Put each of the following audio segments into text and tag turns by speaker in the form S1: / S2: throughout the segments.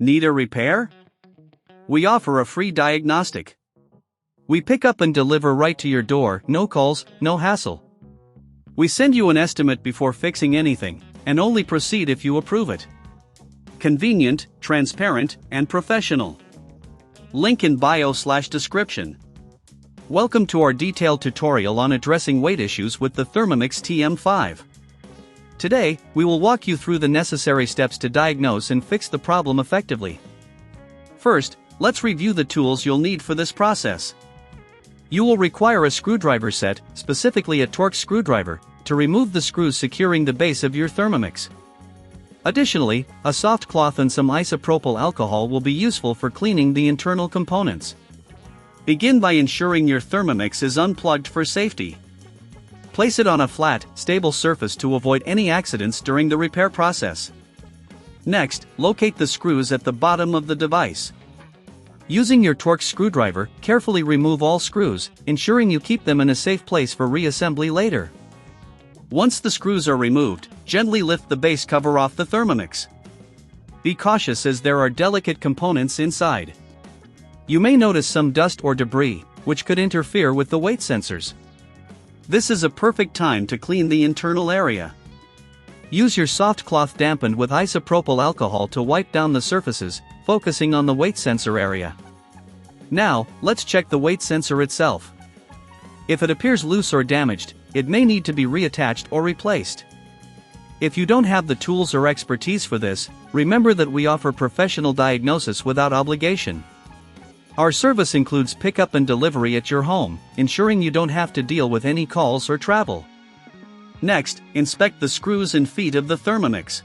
S1: Need a repair? We offer a free diagnostic. We pick up and deliver right to your door, no calls, no hassle. We send you an estimate before fixing anything, and only proceed if you approve it. Convenient, transparent, and professional. Link in bio/description. Welcome to our detailed tutorial on addressing weight issues with the Thermomix TM5. Today, we will walk you through the necessary steps to diagnose and fix the problem effectively. First, let's review the tools you'll need for this process. You will require a screwdriver set, specifically a Torx screwdriver, to remove the screws securing the base of your Thermomix. Additionally, a soft cloth and some isopropyl alcohol will be useful for cleaning the internal components. Begin by ensuring your Thermomix is unplugged for safety. Place it on a flat, stable surface to avoid any accidents during the repair process. Next, locate the screws at the bottom of the device. Using your Torx screwdriver, carefully remove all screws, ensuring you keep them in a safe place for reassembly later. Once the screws are removed, gently lift the base cover off the Thermomix. Be cautious as there are delicate components inside. You may notice some dust or debris, which could interfere with the weight sensors. This is a perfect time to clean the internal area. Use your soft cloth dampened with isopropyl alcohol to wipe down the surfaces, focusing on the weight sensor area. Now, let's check the weight sensor itself. If it appears loose or damaged, it may need to be reattached or replaced. If you don't have the tools or expertise for this, remember that we offer professional diagnosis without obligation. Our service includes pickup and delivery at your home, ensuring you don't have to deal with any calls or travel. Next, inspect the screws and feet of the Thermomix.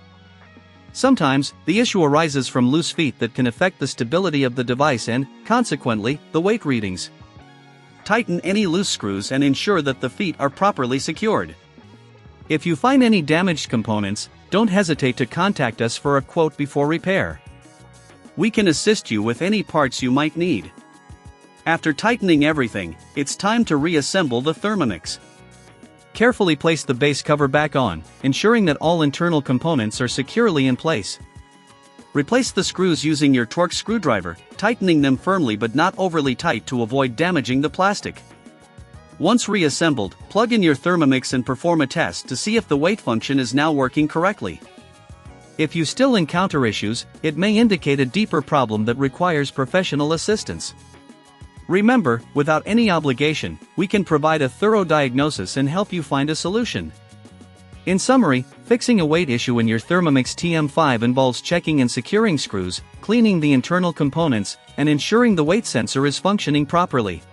S1: Sometimes, the issue arises from loose feet that can affect the stability of the device and, consequently, the weight readings. Tighten any loose screws and ensure that the feet are properly secured. If you find any damaged components, don't hesitate to contact us for a quote before repair. We can assist you with any parts you might need. After tightening everything, it's time to reassemble the Thermomix. Carefully place the base cover back on, ensuring that all internal components are securely in place. Replace the screws using your Torx screwdriver, tightening them firmly but not overly tight to avoid damaging the plastic. Once reassembled, plug in your Thermomix and perform a test to see if the weight function is now working correctly. If you still encounter issues, it may indicate a deeper problem that requires professional assistance. Remember, without any obligation, we can provide a thorough diagnosis and help you find a solution. In summary, fixing a weight issue in your Thermomix TM5 involves checking and securing screws, cleaning the internal components, and ensuring the weight sensor is functioning properly.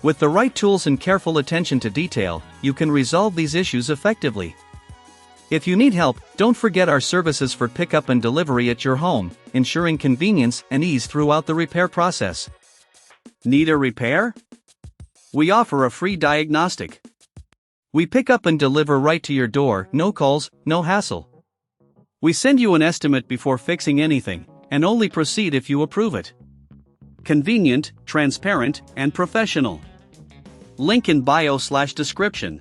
S1: With the right tools and careful attention to detail, you can resolve these issues effectively. If you need help, don't forget our services for pickup and delivery at your home, ensuring convenience and ease throughout the repair process. Need a repair? We offer a free diagnostic. We pick up and deliver right to your door, no calls, no hassle. We send you an estimate before fixing anything, and only proceed if you approve it. Convenient, transparent, and professional. Link in bio/description.